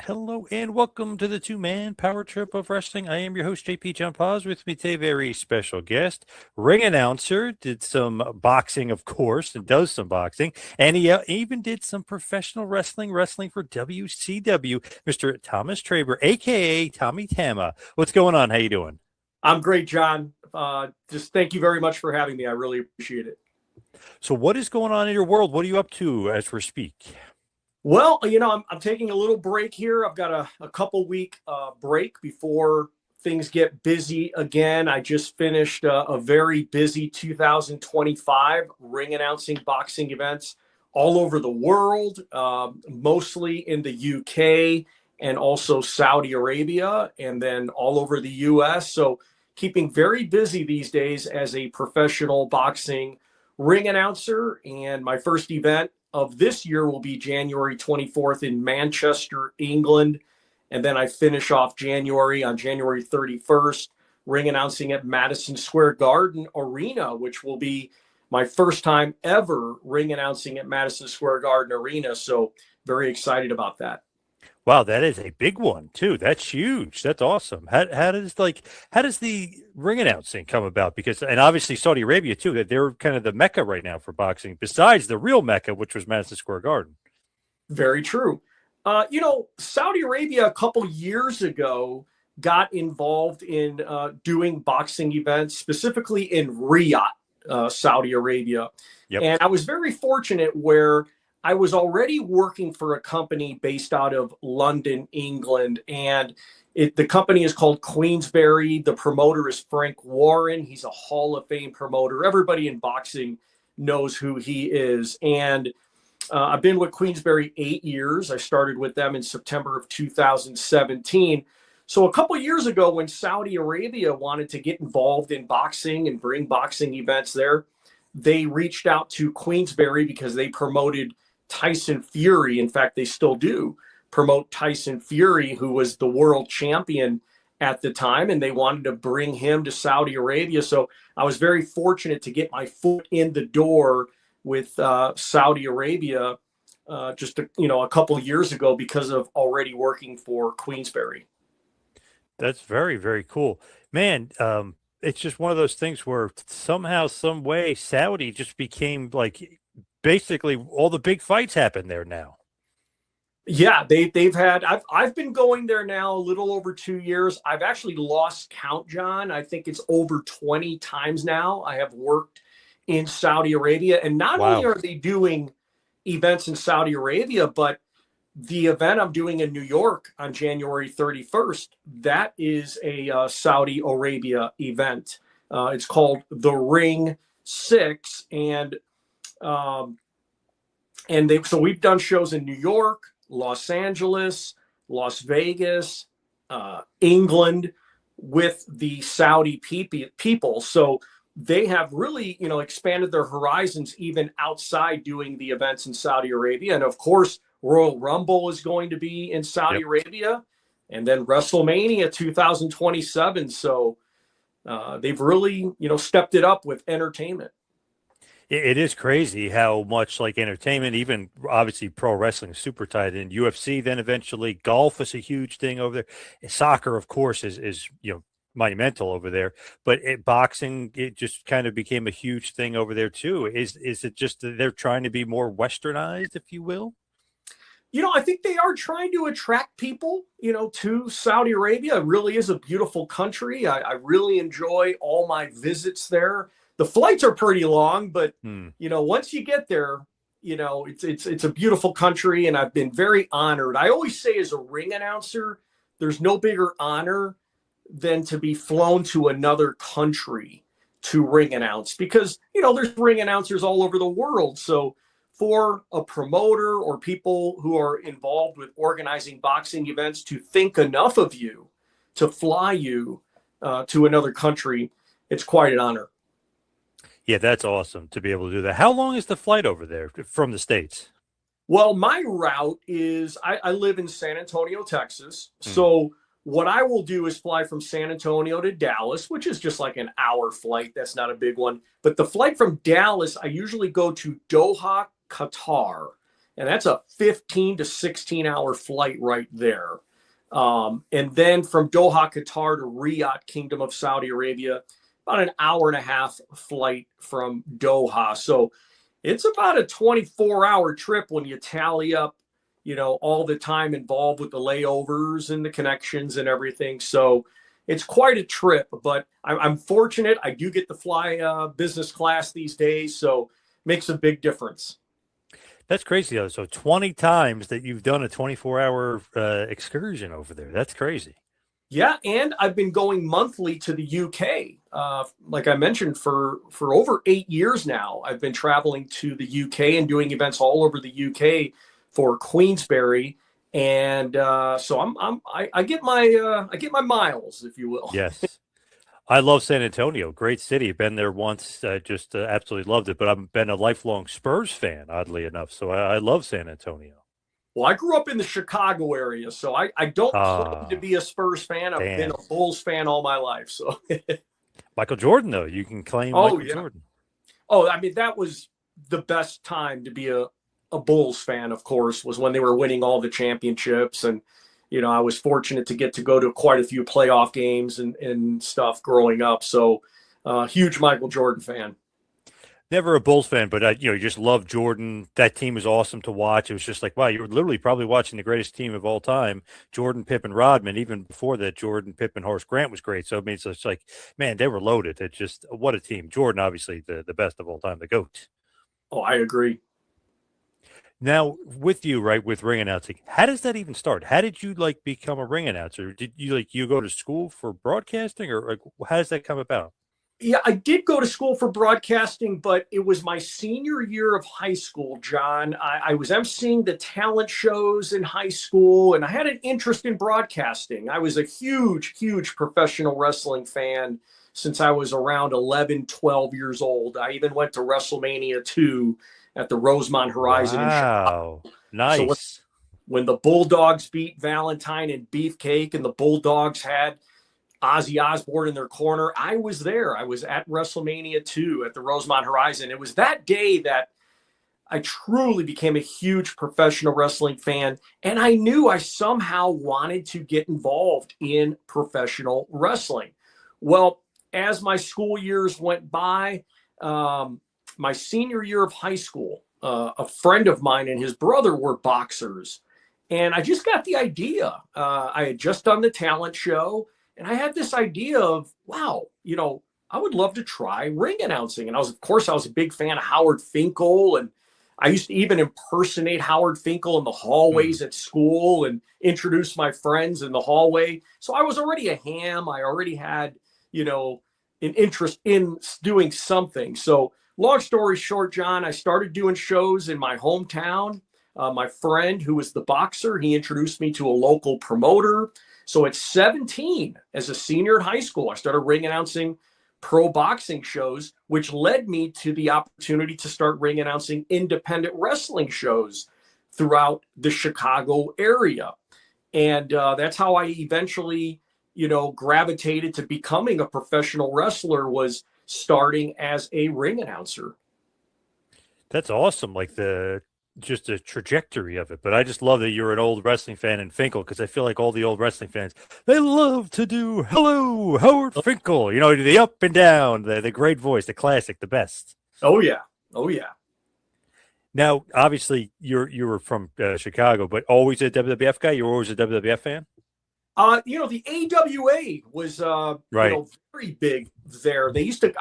Hello and welcome to the two-man power trip of wrestling. I am your host, JP John Poz. With me today, very special guest, ring announcer, did some boxing, of course, and does some boxing, and he even did some professional wrestling for WCW, Mr. Thomas Treiber, aka Tommy Tanna. What's going on? How you doing? I'm great, John. Just thank you very much for having me. I really appreciate it. So, what is going on in your world? What are you up to as we speak? Well, I'm taking a little break here. I've got a couple week break before things get busy again. I just finished a very busy 2025 ring announcing boxing events all over the world, mostly in the UK and also Saudi Arabia, and then all over the US. So keeping very busy these days as a professional boxing ring announcer. And my first event of this year will be January 24th in Manchester, England. And then I finish off January on January 31st, ring announcing at Madison Square Garden Arena, which will be my first time ever ring announcing at Madison Square Garden Arena. So very excited about that. Wow, that is a big one too. That's huge. That's awesome. How does the ring announcing come about? Because and obviously Saudi Arabia too, that they're kind of the mecca right now for boxing, besides the real mecca, which was Madison Square Garden. Very true. Saudi Arabia a couple years ago got involved in doing boxing events, specifically in Riyadh, Saudi Arabia. Yep. And I was very fortunate where I was already working for a company based out of London, England. And the company is called Queensberry. The promoter is Frank Warren. He's a Hall of Fame promoter. Everybody in boxing knows who he is. And I've been with Queensberry 8 years. I started with them in September of 2017. So a couple years ago, when Saudi Arabia wanted to get involved in boxing and bring boxing events there, they reached out to Queensberry because they promoted Tyson Fury. In fact, they still do promote Tyson Fury, who was the world champion at the time, and they wanted to bring him to Saudi Arabia. So I was very fortunate to get my foot in the door with Saudi Arabia just a couple of years ago because of already working for Queensberry. That's very, very cool. Man, it's just one of those things where somehow, some way, Saudi just became like basically all the big fights happen there now. Yeah, they've had. I've been going there now a little over 2 years. I've actually lost count, John. I think it's over 20 times now. I have worked in Saudi Arabia, and not only Wow. are they doing events in Saudi Arabia, but the event I'm doing in New York on January 31st, that is a Saudi Arabia event. It's called the Ring Six, um, and so we've done shows in New York, Los Angeles, Las Vegas, England with the Saudi people. So they have really, expanded their horizons even outside doing the events in Saudi Arabia. And of course, Royal Rumble is going to be in Saudi Yep. Arabia, and then WrestleMania 2027. So they've really, stepped it up with entertainment. It is crazy how much like entertainment, even obviously pro wrestling is super tied in. UFC, then eventually golf is a huge thing over there. Soccer, of course, is monumental over there. But boxing, it just kind of became a huge thing over there too. Is it just that they're trying to be more westernized, if you will? I think they are trying to attract people, to Saudi Arabia. It really is a beautiful country. I really enjoy all my visits there. The flights are pretty long, but Hmm. once you get there, it's a beautiful country, and I've been very honored. I always say, as a ring announcer, there's no bigger honor than to be flown to another country to ring announce, because there's ring announcers all over the world. So for a promoter or people who are involved with organizing boxing events to think enough of you to fly you to another country, it's quite an honor. Yeah, that's awesome to be able to do that. How long is the flight over there from the States? Well, my route is I live in San Antonio, Texas. Hmm. So what I will do is fly from San Antonio to Dallas, which is just like an hour flight. That's not a big one. But the flight from Dallas, I usually go to Doha, Qatar. and that's a 15 to 16-hour flight right there. And then from Doha, Qatar to Riyadh, Kingdom of Saudi Arabia, about an hour and a half flight from Doha. So it's about a 24-hour trip when you tally up, all the time involved with the layovers and the connections and everything. So it's quite a trip, but I'm fortunate. I do get to fly business class these days, so makes a big difference. That's crazy though. So 20 times that you've done a 24-hour excursion over there. That's crazy. Yeah, and I've been going monthly to the UK. Like I mentioned, for over 8 years now, I've been traveling to the UK and doing events all over the UK for Queensberry, and so I get my miles, if you will. Yes. I love San Antonio. Great city. Been there once. Just absolutely loved it. But I've been a lifelong Spurs fan, oddly enough. So I love San Antonio. Well, I grew up in the Chicago area, so I don't claim to Ah, be a Spurs fan. I've been damn. a Bulls fan all my life. So, Michael Jordan, though. You can claim oh Michael yeah. Jordan. Oh, I mean, that was the best time to be a Bulls fan, of course, was when they were winning all the championships. And, I was fortunate to get to go to quite a few playoff games and stuff growing up. So, huge Michael Jordan fan. Never a Bulls fan, but you just love Jordan. That team was awesome to watch. It was just like, wow, you were literally probably watching the greatest team of all time. Jordan, Pippen, Rodman. Even before that, Jordan, Pippen, Horace Grant was great. So I mean, it's like, man, they were loaded. It's just what a team. Jordan, obviously the best of all time, the GOAT. Oh, I agree. Now, with you, right, with ring announcing, how does that even start? How did you become a ring announcer? Did you go to school for broadcasting, or how does that come about? Yeah, I did go to school for broadcasting, but it was my senior year of high school, John. I was emceeing the talent shows in high school, and I had an interest in broadcasting. I was a huge, huge professional wrestling fan since I was around 11, 12 years old. I even went to WrestleMania 2 at the Rosemont Horizon in Chicago. Wow, So nice. when the Bulldogs beat Valentine and Beefcake, and the Bulldogs had Ozzy Osbourne in their corner, I was there. I was at WrestleMania 2 at the Rosemont Horizon. It was that day that I truly became a huge professional wrestling fan, and I knew I somehow wanted to get involved in professional wrestling. Well, as my school years went by, my senior year of high school, a friend of mine and his brother were boxers, and I just got the idea. I had just done the talent show, and I had this idea of, wow, I would love to try ring announcing. And of course, I was a big fan of Howard Finkel, and I used to even impersonate Howard Finkel in the hallways at school and introduce my friends in the hallway. So I was already a ham. I already had, an interest in doing something. So long story short, John, I started doing shows in my hometown. My friend, who was the boxer, he introduced me to a local promoter. So at 17, as a senior in high school, I started ring announcing pro boxing shows, which led me to the opportunity to start ring announcing independent wrestling shows throughout the Chicago area. And that's how I eventually, gravitated to becoming a professional wrestler, was starting as a ring announcer. That's awesome. Just the trajectory of it. But I just love that you're an old wrestling fan in Finkel, because I feel like all the old wrestling fans, they love to do hello, Howard Finkel, the up and down, the great voice, the classic, the best. Oh, yeah. Oh, yeah. Now, obviously, you were from Chicago, but always a WWF guy? You were always a WWF fan? The AWA was, right. very big there.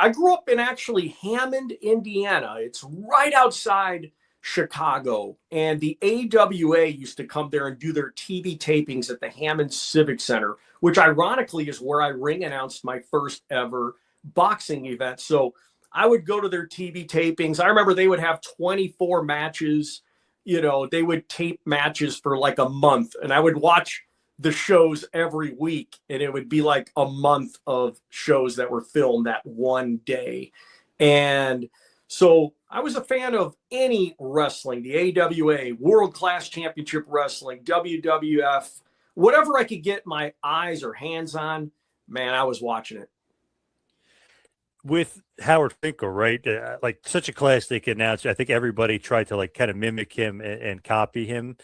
I grew up in actually Hammond, Indiana. It's right outside Chicago, and the AWA used to come there and do their TV tapings at the Hammond Civic Center, which ironically is where I ring announced my first ever boxing event. So I would go to their TV tapings. I remember they would have 24 matches. They would tape matches for like a month, and I would watch the shows every week, and it would be like a month of shows that were filmed that one day. And so I was a fan of any wrestling, the AWA, World Class Championship Wrestling, WWF, whatever I could get my eyes or hands on, man, I was watching it. with Howard Finkel, right? Like such a classic announcer. I think everybody tried to like kind of mimic him and copy him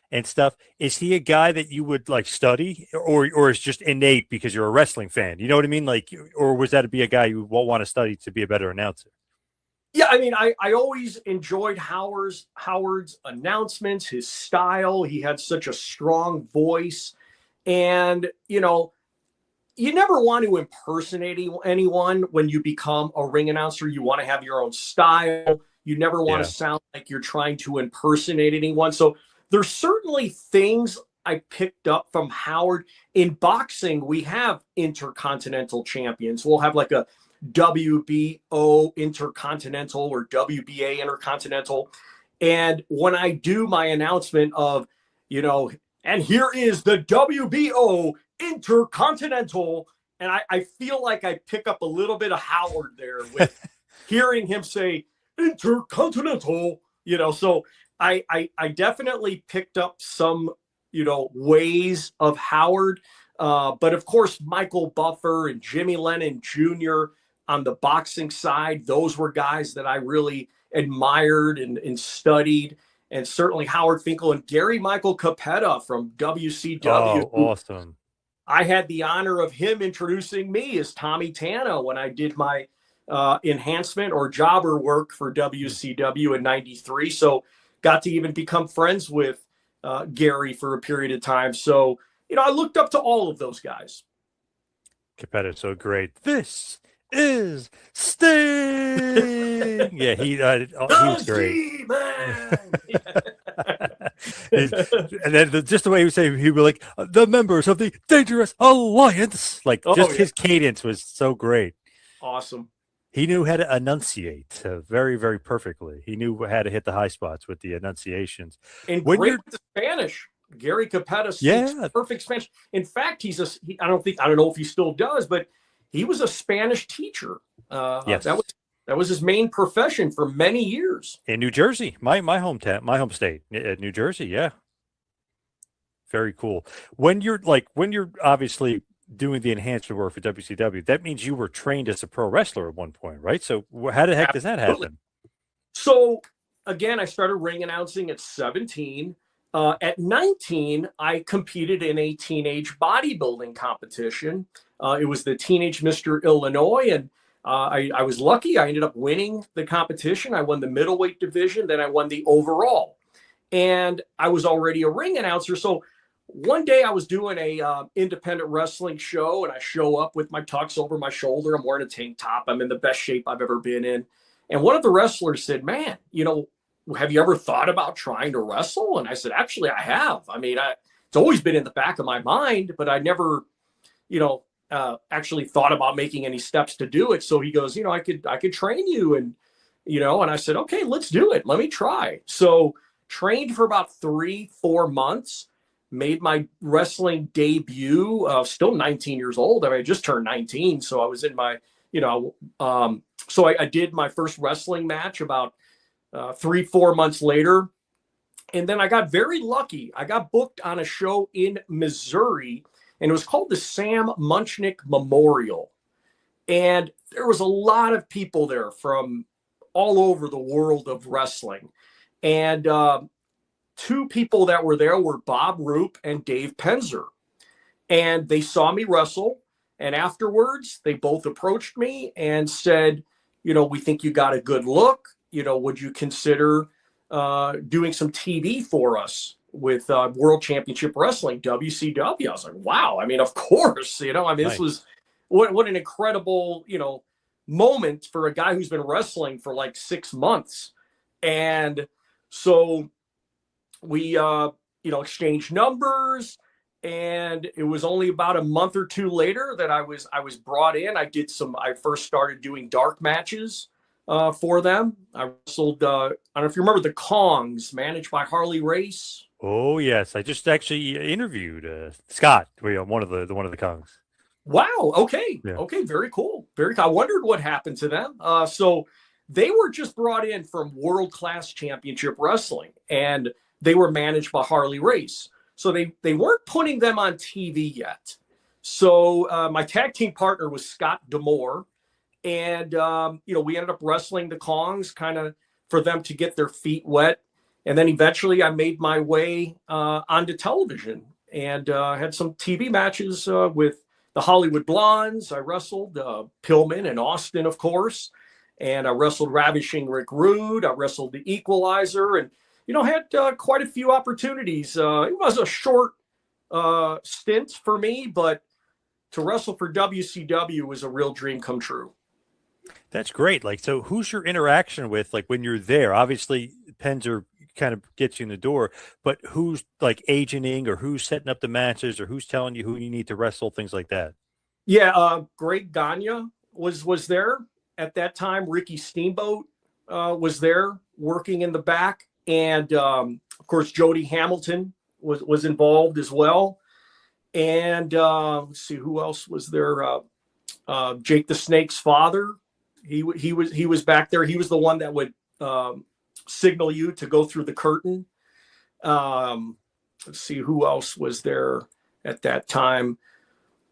and stuff. Is he a guy that you would like study, or is just innate because you're a wrestling fan? You know what I mean? Like, or was that to be a guy you won't want to study to be a better announcer? Yeah, I mean, I always enjoyed Howard's announcements, his style. He had such a strong voice, and you never want to impersonate anyone when you become a ring announcer. You want to have your own style. You never want to Yeah. sound like you're trying to impersonate anyone. So there's certainly things I picked up from Howard. In boxing, we have intercontinental champions. We'll have like a WBO intercontinental or WBA intercontinental. And when I do my announcement of, and here is the WBO intercontinental, and I feel like I pick up a little bit of Howard there with hearing him say intercontinental, so I definitely picked up some, ways of Howard. But of course, Michael Buffer and Jimmy Lennon Jr. on the boxing side, those were guys that I really admired and studied. And certainly Howard Finkel and Gary Michael Capetta from WCW. Oh, awesome. I had the honor of him introducing me as Tommy Tanna when I did my enhancement or jobber work for WCW in '93. So got to even become friends with Gary for a period of time. So, I looked up to all of those guys. Competitor, so great. This is Sting. Yeah, he was great. Man. And then just the way he would say, he would be like, the members of the Dangerous Alliance. Like, his cadence was so great. Awesome. He knew how to enunciate very, very perfectly. He knew how to hit the high spots with the enunciations. And great with the Spanish. Gary Capetta speaks perfect Spanish. In fact, I don't know if he still does, but he was a Spanish teacher. Yes. That was his main profession for many years. In New Jersey, my hometown, my home state, New Jersey. Yeah. Very cool. When you're obviously doing the enhancement work for WCW, that means you were trained as a pro wrestler at one point, right? So how the heck does that happen? So again, I started ring announcing at 17. At 19, I competed in a teenage bodybuilding competition. It was the Teenage Mr. Illinois, and I was lucky. I ended up winning the competition. I won the middleweight division, then I won the overall. And I was already a ring announcer. So one day I was doing a independent wrestling show, and I show up with my tux over my shoulder. I'm wearing a tank top. I'm in the best shape I've ever been in. And one of the wrestlers said, "Man, have you ever thought about trying to wrestle?" And I said, "Actually, I have. I mean, it's always been in the back of my mind, but I never, actually thought about making any steps to do it." So he goes, "I could train you." And, and I said, "Okay, let's do it. Let me try." So trained for about 3-4 months, made my wrestling debut, still 19 years old. I mean, I just turned 19. So I was in my, so I did my first wrestling match about 3-4 months later. And then I got very lucky. I got booked on a show in Missouri, and it was called the Sam Munchnick Memorial. And there was a lot of people there from all over the world of wrestling. And two people that were there were Bob Roop and Dave Penzer. And they saw me wrestle. And afterwards, they both approached me and said, "We think you got a good look. Would you consider doing some TV for us with World Championship Wrestling, WCW?" I was like, wow. I mean, of course, nice. This was what an incredible, moment for a guy who's been wrestling for like 6 months. And so we, exchanged numbers, and it was only about a month or two later that I was brought in. I first started doing dark matches for them. I wrestled, I don't know if you remember the Kongs, managed by Harley Race. Oh yes, I just actually interviewed Scott, one of the Kongs. Wow. Okay. Yeah. Okay. Very cool. Very cool. I wondered what happened to them. So they were just brought in from World Class Championship Wrestling, and they were managed by Harley Race. So they weren't putting them on TV yet. So my tag team partner was Scott D'Amore. And, we ended up wrestling the Kongs kind of for them to get their feet wet. And then eventually I made my way onto television and had some TV matches with the Hollywood Blondes. I wrestled Pillman and Austin, of course. And I wrestled Ravishing Rick Rude. I wrestled the Equalizer and, had quite a few opportunities. It was a short stint for me, but to wrestle for WCW was a real dream come true. That's great. Like, so who's your interaction with, like, when you're there? Obviously, Penzer kind of gets you in the door, but who's like agenting, or who's setting up the matches, or who's telling you who you need to wrestle, things like that? Yeah, Greg Gagne was there at that time. Ricky Steamboat was there working in the back, and of course Jody Hamilton was involved as well. And let's see who else was there. Jake the Snake's father. He was back there. He was the one that would signal you to go through the curtain. Let's see who else was there at that time.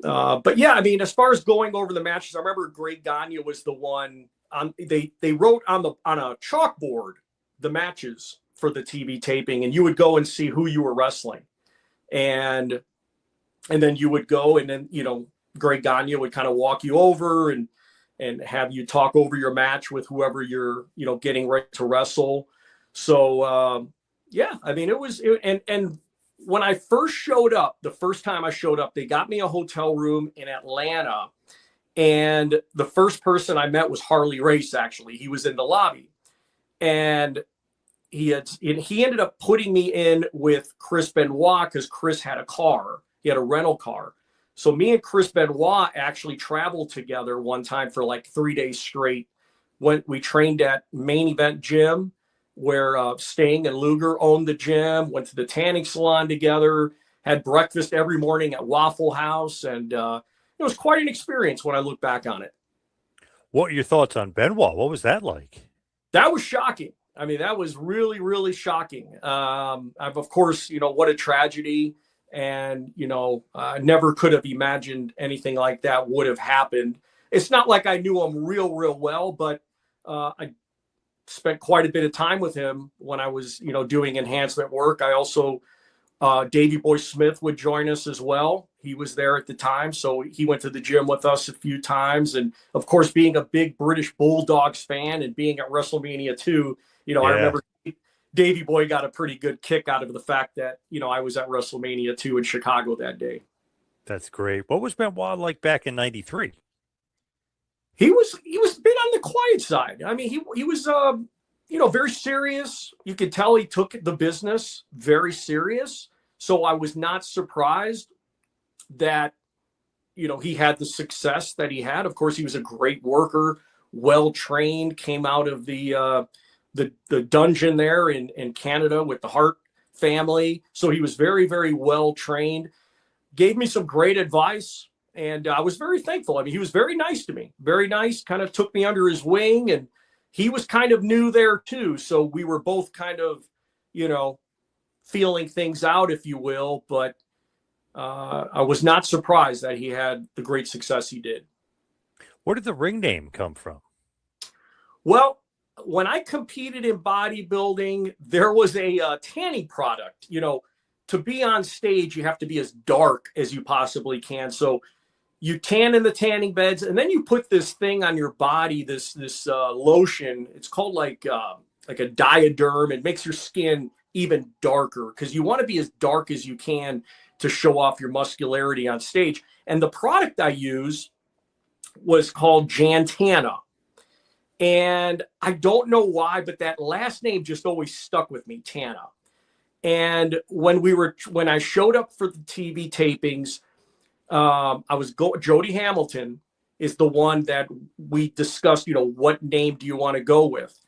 But yeah, I mean, as far as going over the matches, I remember Greg Gagne was the one. They wrote on a chalkboard the matches for the TV taping, and you would go and see who you were wrestling, and then you would go, and then Greg Gagne would kind of walk you over and have you talk over your match with whoever you're getting ready to wrestle. So yeah, I mean, and when I first showed up, the first time I showed up, they got me a hotel room in Atlanta, and the first person I met was Harley Race. Actually, he was in the lobby, and he ended up putting me in with Chris Benoit because Chris had a car. He had a rental car. So me and Chris Benoit actually traveled together one time for like 3 days straight. We trained at Main Event Gym, where Sting and Luger owned the gym, went to the tanning salon together, had breakfast every morning at Waffle House. And it was quite an experience when I look back on it. What are your thoughts on Benoit? What was that like? That was shocking. I mean, that was really, really shocking. Of course, what a tragedy. And, I never could have imagined anything like that would have happened. It's not like I knew him real, real well, but I spent quite a bit of time with him when I was, doing enhancement work. I also, Davey Boy Smith would join us as well. He was there at the time. So he went to the gym with us a few times. And of course, being a big British Bulldogs fan and being at WrestleMania 2, Yeah. I remember Davey Boy got a pretty good kick out of the fact that, I was at WrestleMania 2 in Chicago that day. That's great. What was Benoit like back in '93? He was a bit on the quiet side. I mean, he was, very serious. You could tell he took the business very serious. So I was not surprised that, he had the success that he had. Of course, he was a great worker, well-trained, came out of the dungeon there in Canada with the Hart family. So he was very, very well trained, gave me some great advice. And I was very thankful. I mean, he was very nice to me, very nice, kind of took me under his wing, and he was kind of new there too. So we were both kind of, feeling things out, if you will. But I was not surprised that he had the great success he did. Where did the ring name come from? Well, when I competed in bodybuilding, there was a tanning product. To be on stage, you have to be as dark as you possibly can. So you tan in the tanning beds, and then you put this thing on your body, this lotion. It's called like a Diaderm. It makes your skin even darker because you want to be as dark as you can to show off your muscularity on stage. And the product I use was called Jan Tanna. And I don't know why, but that last name just always stuck with me, Tanna. And when I showed up for the TV tapings, Jody Hamilton is the one that we discussed, what name do you want to go with?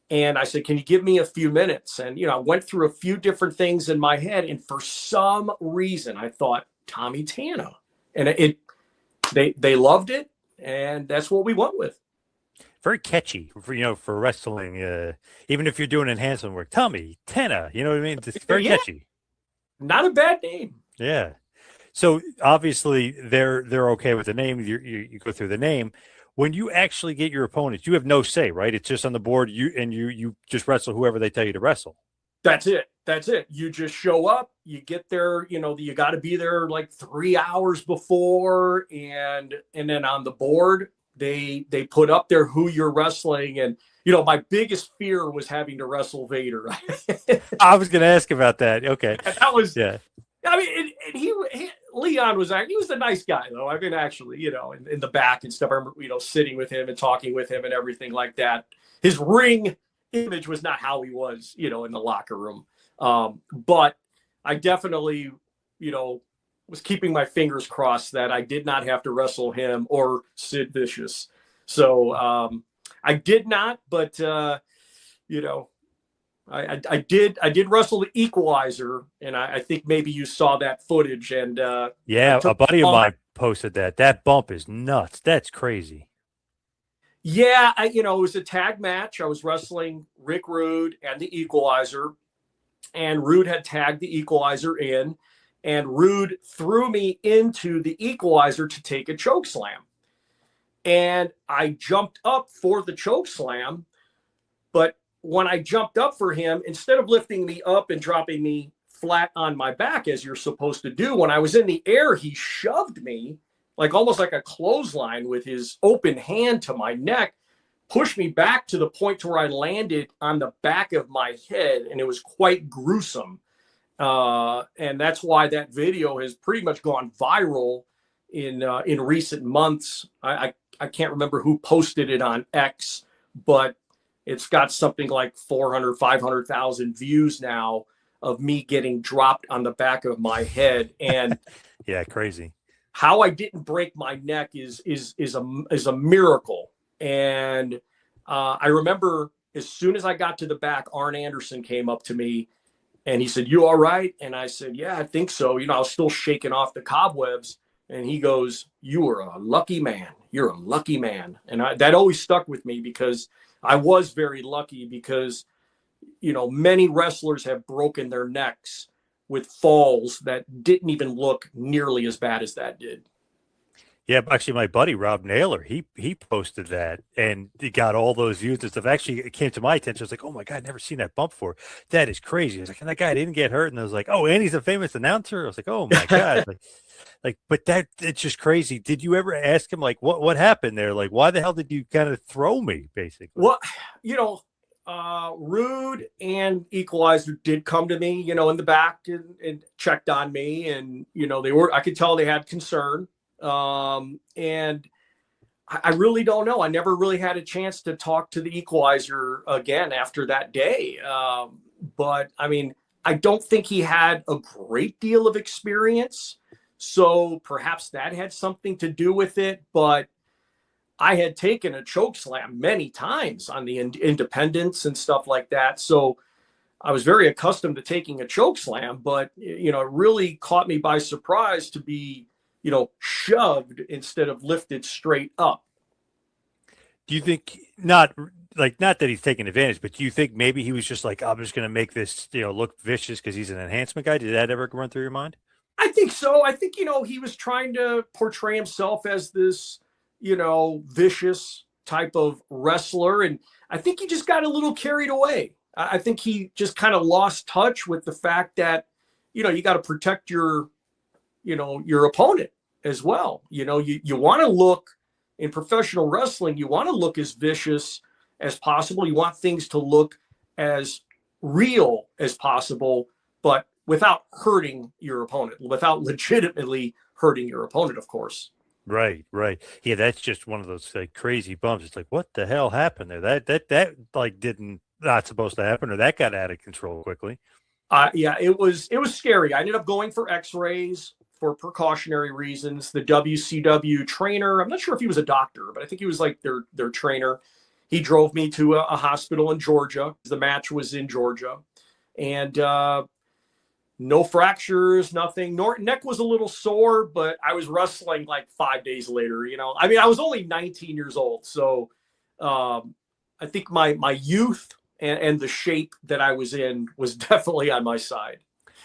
And I said, can you give me a few minutes? And, I went through a few different things in my head. And for some reason, I thought Tommy Tanna. And they loved it. And that's what we went with. Very catchy for wrestling. Even if you're doing enhancement work, Tommy Tanna, you know what I mean? It's very catchy. Not a bad name. Yeah. So obviously they're okay with the name. You go through the name. when you actually get your opponents, you have no say, right? It's just on the board. You just wrestle whoever they tell you to wrestle. That's it. That's it. You just show up, you get there, you got to be there like 3 hours before, and then on the board they put up there who you're wrestling. And my biggest fear was having to wrestle Vader. I was going to ask about that. Okay. That was, yeah. I mean, and Leon was the nice guy though. I mean, actually, in the back and stuff, I remember, sitting with him and talking with him and everything like that. His ring image was not how he was, in the locker room. But I definitely, was keeping my fingers crossed that I did not have to wrestle him or Sid Vicious. So I did not, but I did wrestle the Equalizer, and I think maybe you saw that footage. And yeah, a buddy of mine posted that. That bump is nuts. That's crazy. Yeah, it was a tag match. I was wrestling Rick Rude and the Equalizer, and Rude had tagged the Equalizer in, and Rude threw me into the Equalizer to take a choke slam. And I jumped up for the choke slam, but when I jumped up for him, instead of lifting me up and dropping me flat on my back as you're supposed to do, when I was in the air, he shoved me like almost like a clothesline with his open hand to my neck, pushed me back to the point to where I landed on the back of my head, and it was quite gruesome. And that's why that video has pretty much gone viral in recent months. I can't remember who posted it on X, but it's got something like 400, 500,000 views now of me getting dropped on the back of my head. And yeah, crazy. How I didn't break my neck is a miracle. And I remember as soon as I got to the back, Arn Anderson came up to me and he said, "You all right?" And I said, "Yeah, I think so." I was still shaking off the cobwebs. And he goes, "You are a lucky man. You're a lucky man." And that always stuck with me because I was very lucky because, many wrestlers have broken their necks with falls that didn't even look nearly as bad as that did. Yeah, actually, my buddy Rob Naylor, he posted that, and he got all those views and stuff. Actually, it came to my attention. I was like, "Oh my god, I've never seen that bump before. That is crazy." I was like, "And that guy didn't get hurt." And I was like, "Oh, and he's a famous announcer." I was like, "Oh my god." But it's just crazy. Did you ever ask him like what happened there? Like, why the hell did you kind of throw me, basically? Well, Rude and Equalizer did come to me, in the back and checked on me, and I could tell they had concern. And I really don't know. I never really had a chance to talk to the Equalizer again after that day. But I mean, I don't think he had a great deal of experience. So perhaps that had something to do with it. But I had taken a choke slam many times on the independents and stuff like that. So I was very accustomed to taking a choke slam, but it really caught me by surprise to be, shoved instead of lifted straight up. Do you think not that he's taking advantage, but do you think maybe he was just like, "I'm just going to make this, look vicious because he's an enhancement guy"? Did that ever run through your mind? I think so. I think, he was trying to portray himself as this, vicious type of wrestler. And I think he just got a little carried away. I think he just kind of lost touch with the fact that, you got to protect your opponent as well. You want to look in professional wrestling, you want to look as vicious as possible. You want things to look as real as possible, but without hurting your opponent, without legitimately hurting your opponent, of course. Right. Yeah, that's just one of those crazy bumps. It's like, what the hell happened there? That like didn't not supposed to happen, or that got out of control quickly. Yeah, it was scary. I ended up going for X-rays for precautionary reasons. The WCW trainer, I'm not sure if he was a doctor, but I think he was like their trainer. He drove me to a hospital in Georgia. The match was in Georgia, and no fractures, nothing. Neck was a little sore, but I was wrestling like 5 days later. I mean, I was only 19 years old, so I think my youth and the shape that I was in was definitely on my side.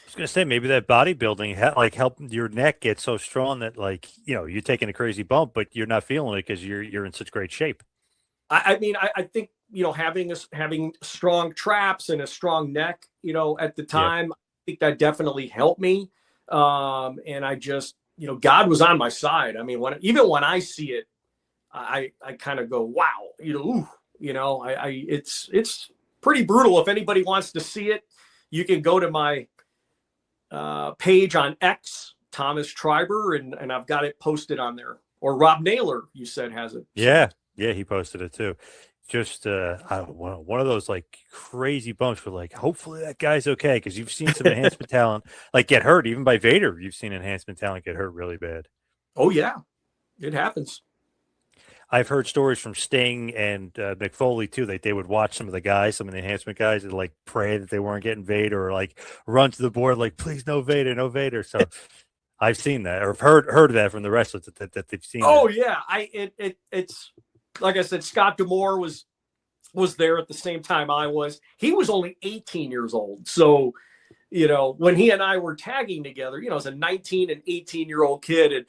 was gonna say maybe that bodybuilding like helped your neck get so strong that like you're taking a crazy bump, but you're not feeling it because you're in such great shape. I mean, I think having strong traps and a strong neck, at the Yeah, time, I think that definitely helped me. And I just, God was on my side. I mean, even when I see it, I kind of go, wow, ooh, it's pretty brutal. If anybody wants to see it, you can go to my page on X, Thomas Treiber, and I've got it posted on there. Or Rob Naylor, you said, has it. yeah, yeah. He posted it too. Just one of those like crazy bumps where like hopefully that guy's okay because you've seen some enhancement talent like get hurt even by Vader. You've seen enhancement talent get hurt really bad. Oh yeah, it happens. I've heard stories from Sting and Mick Foley too. That they would watch some of the guys, some of the enhancement guys, and like pray that they weren't getting Vader, or like run to the board like, "Please, no Vader, no Vader." So I've seen that, or heard of that from the wrestlers that they've seen. Oh that. yeah, it's like I said, Scott D'Amore was there at the same time I was. He was only 18 years old, so when he and I were tagging together, as a 19 and 18-year-old kid, and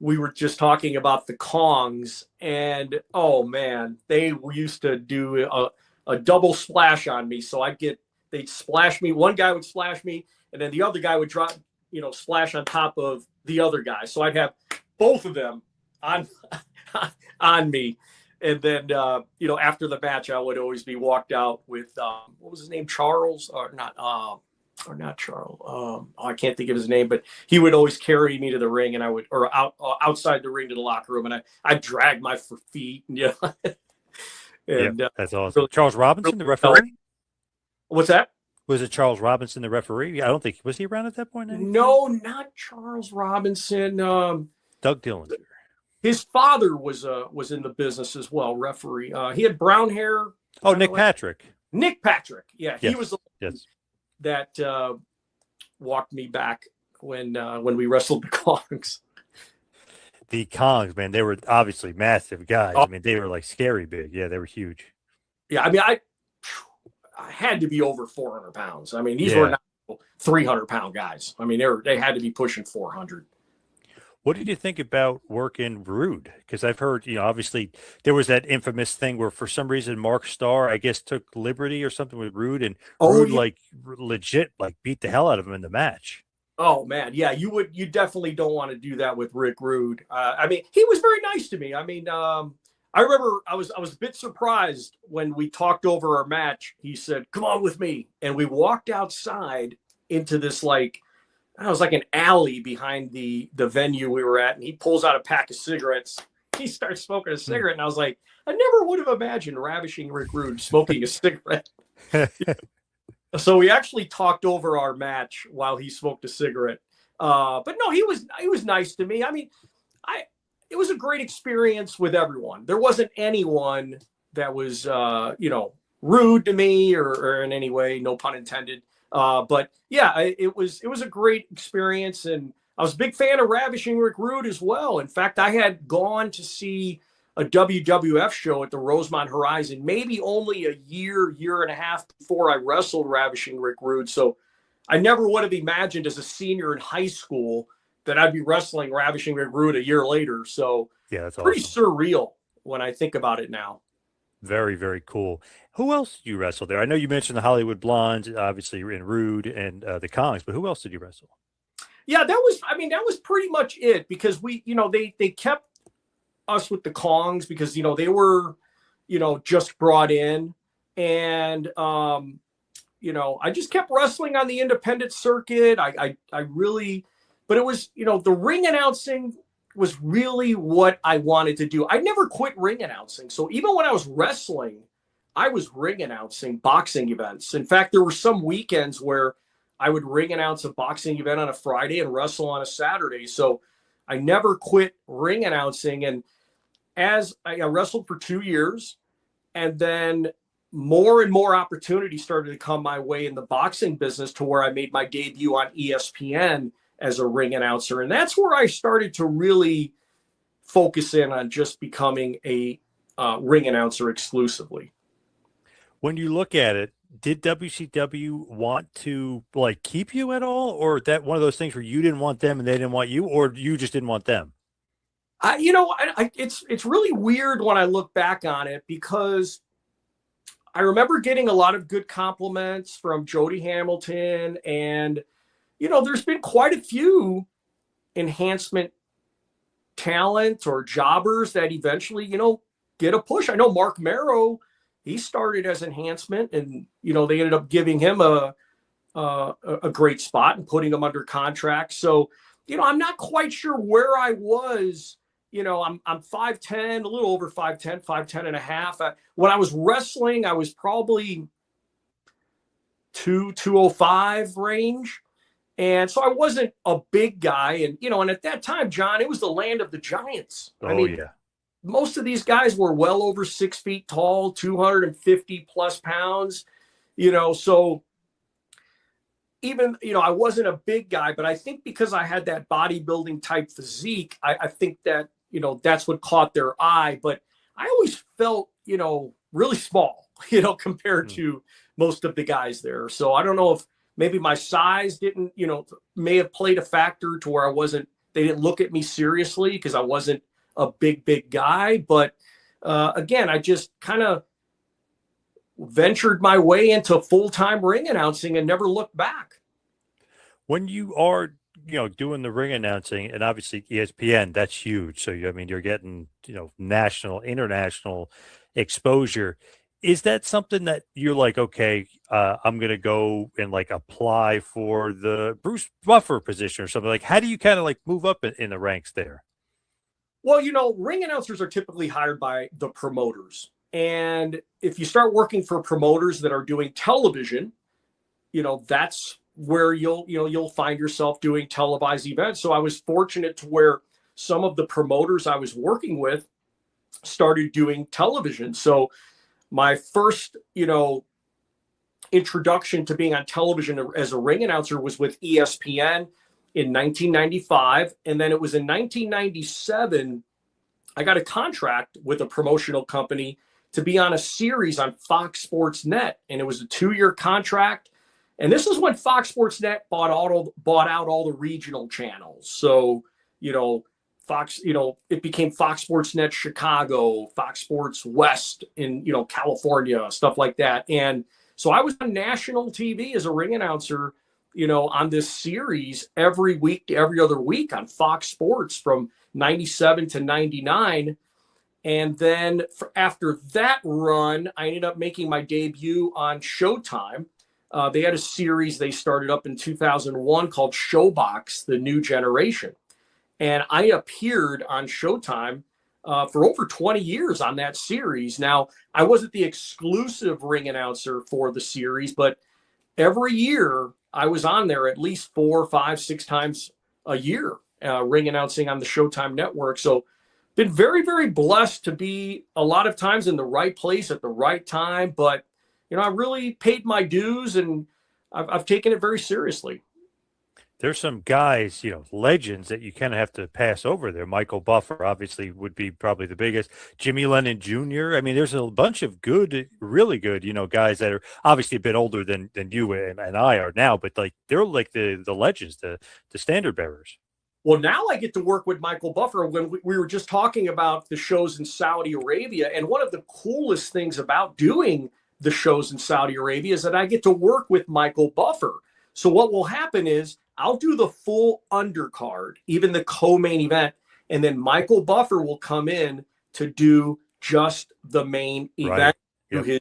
we were just talking about the Kongs, and oh man, they used to do a double splash on me. So they'd splash me. One guy would splash me, and then the other guy would drop, splash on top of the other guy. So I'd have both of them on on me. And then, after the match, I would always be walked out with, what was his name? Charles, or not Charles. I can't think of his name, but he would always carry me to the ring, and I would, or outside the ring to the locker room, and I'd drag my feet. And Yeah, that's awesome. Really, Charles Robinson, the referee. What's that? Was it Charles Robinson, the referee? I don't think, was he around at that point? No, not Charles Robinson. Doug Dillinger. His father was in the business as well, referee. He had brown hair. Oh, Nick Patrick. Nick Patrick. Yeah, he was the yes. that walked me back when we wrestled the Kongs. The Kongs, man, they were obviously massive guys. I mean, they were like scary big. Yeah, they were huge. Yeah, I mean, I had to be over 400 pounds. I mean, these were not 300-pound guys. I mean, they had to be pushing 400. What did you think about working Rude? Because I've heard, obviously there was that infamous thing where for some reason Mark Starr, I guess, took liberty or something with Rude, and Rude like legit like beat the hell out of him in the match. Oh man, yeah, you definitely don't want to do that with Rick Rude. I mean, he was very nice to me. I mean, I remember I was a bit surprised when we talked over our match. He said, "Come on with me," and we walked outside into this it was like an alley behind the venue we were at, and he pulls out a pack of cigarettes. He starts smoking a cigarette, and I was like, I never would have imagined Ravishing Rick Rude smoking a cigarette. So we actually talked over our match while he smoked a cigarette. But no, he was nice to me. I mean, it was a great experience with everyone. There wasn't anyone that was rude to me or in any way, no pun intended. But yeah, it was a great experience, and I was a big fan of Ravishing Rick Rude as well. In fact, I had gone to see a WWF show at the Rosemont Horizon, maybe only a year and a half before I wrestled Ravishing Rick Rude. So I never would have imagined as a senior in high school that I'd be wrestling Ravishing Rick Rude a year later. So yeah, that's pretty awesome. surreal when I think about it now. Very, very cool. Who else did you wrestle there? I know you mentioned the Hollywood Blondes, obviously, and Rude and the Kongs, but who else did you wrestle? Yeah, that was pretty much it, because we, they kept us with the Kongs because, they were, just brought in, and, I just kept wrestling on the independent circuit. I really, but it was, the ring announcing was really what I wanted to do. I never quit ring announcing. So even when I was wrestling, I was ring announcing boxing events. In fact, there were some weekends where I would ring announce a boxing event on a Friday and wrestle on a Saturday. So I never quit ring announcing. And as I wrestled for 2 years, and then more and more opportunities started to come my way in the boxing business, to where I made my debut on ESPN as a ring announcer. And that's where I started to really focus in on just becoming a ring announcer exclusively. When you look at it, Did WCW want to like keep you at all, or that one of those things where you didn't want them and they didn't want you, or you just didn't want them? It's really weird when I look back on it, because I remember getting a lot of good compliments from Jody Hamilton, and there's been quite a few enhancement talent or jobbers that eventually, get a push. I know Mark Marrow, he started as enhancement, and they ended up giving him a great spot and putting him under contract. So, I'm not quite sure where I was. I'm 5'10", a little over 5'10", 5'10 and a half. When I was wrestling, I was probably 205 range. And so I wasn't a big guy. And at that time, John, it was the land of the giants. Yeah. Most of these guys were well over 6 feet tall, 250 plus pounds, so even, I wasn't a big guy, but I think because I had that bodybuilding type physique, I think that, that's what caught their eye. But I always felt, really small, compared to most of the guys there. So I don't know if maybe my size didn't, may have played a factor to where they didn't look at me seriously because I wasn't a big guy. But again, I just kind of ventured my way into full-time ring announcing and never looked back. When you are, doing the ring announcing, and obviously ESPN, that's huge. So, you're getting, national, international exposure. Is that something that you're like, okay, I'm going to go and like apply for the Bruce Buffer position or something? Like, how do you kind of like move up in the ranks there? Well, ring announcers are typically hired by the promoters. And if you start working for promoters that are doing television, that's where you'll find yourself doing televised events. So I was fortunate to where some of the promoters I was working with started doing television. So my first, introduction to being on television as a ring announcer was with ESPN in 1995. And then it was in 1997, I got a contract with a promotional company to be on a series on Fox Sports Net. And it was a 2-year contract. And this is when Fox Sports Net bought out all the regional channels. So, Fox, it became Fox Sports Net Chicago, Fox Sports West in, California, stuff like that. And so I was on national TV as a ring announcer, on this series every week to every other week on Fox Sports from 97 to 99. And then after that run, I ended up making my debut on Showtime. They had a series they started up in 2001 called Showbox, The New Generation. And I appeared on Showtime for over 20 years on that series. Now, I wasn't the exclusive ring announcer for the series, but every year I was on there at least 4, 5, 6 times a year, ring announcing on the Showtime network. So been very, very blessed to be a lot of times in the right place at the right time. But, I really paid my dues, and I've taken it very seriously. There's some guys, legends that you kind of have to pass over there. Michael Buffer obviously would be probably the biggest. Jimmy Lennon Jr. I mean, there's a bunch of good, really good, guys that are obviously a bit older than you and I are now, but like they're like the legends, the standard bearers. Well, now I get to work with Michael Buffer. When we were just talking about the shows in Saudi Arabia, and one of the coolest things about doing the shows in Saudi Arabia is that I get to work with Michael Buffer. So what will happen is I'll do the full undercard, even the co-main event, and then Michael Buffer will come in to do just the main event, Yep. his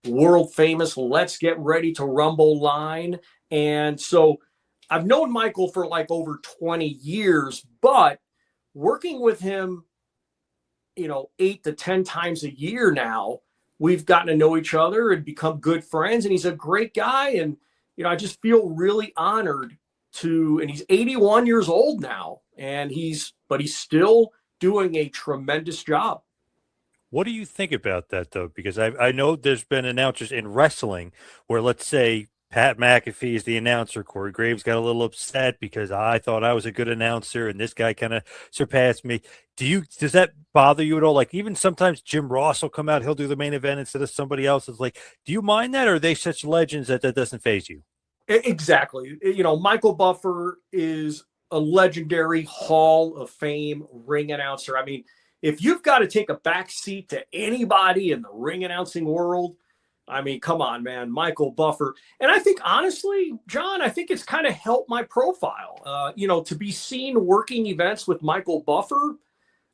world famous "Let's Get Ready to Rumble" line. And so I've known Michael for like over 20 years, but working with him, 8 to 10 times a year now, we've gotten to know each other and become good friends. And he's a great guy. And, I just feel really honored and he's 81 years old now, but he's still doing a tremendous job. What do you think about that, though? Because I know there's been announcers in wrestling where, let's say, Pat McAfee is the announcer. Corey Graves got a little upset because I thought I was a good announcer and this guy kind of surpassed me. Does that bother you at all? Like even sometimes Jim Ross will come out, he'll do the main event instead of somebody else. It's like, do you mind that, or are they such legends that doesn't faze you? Exactly. Michael Buffer is a legendary Hall of Fame ring announcer. I mean, if you've got to take a back seat to anybody in the ring announcing world, I mean, come on, man, Michael Buffer. And I think, honestly, John, I think it's kind of helped my profile. To be seen working events with Michael Buffer,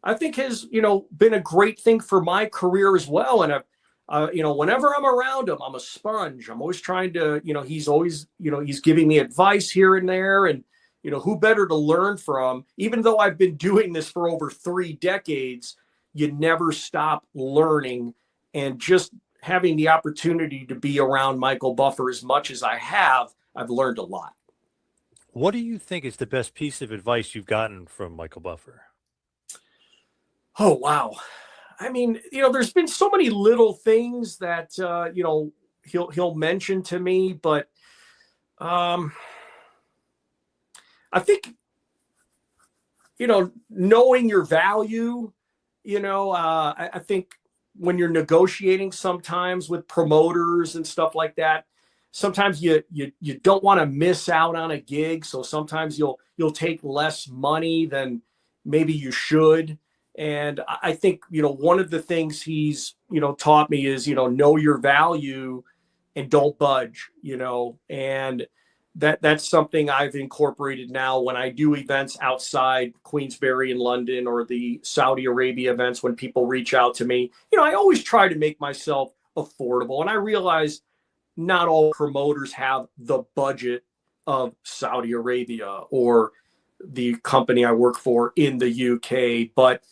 I think has, been a great thing for my career as well. And whenever I'm around him, I'm a sponge. I'm always trying to, he's always, he's giving me advice here and there. And, who better to learn from? Even though I've been doing this for over 3 decades, you never stop learning. And just having the opportunity to be around Michael Buffer as much as I have, I've learned a lot. What do you think is the best piece of advice you've gotten from Michael Buffer? Oh, wow. I mean, there's been so many little things that, he'll mention to me, but I think, knowing your value, I think when you're negotiating sometimes with promoters and stuff like that, sometimes you don't want to miss out on a gig. So sometimes you'll take less money than maybe you should. And I think, one of the things he's, taught me is, know your value and don't budge, and that's something I've incorporated now when I do events outside Queensberry in London or the Saudi Arabia events. When people reach out to me, I always try to make myself affordable. And I realize not all promoters have the budget of Saudi Arabia or the company I work for in the UK. But,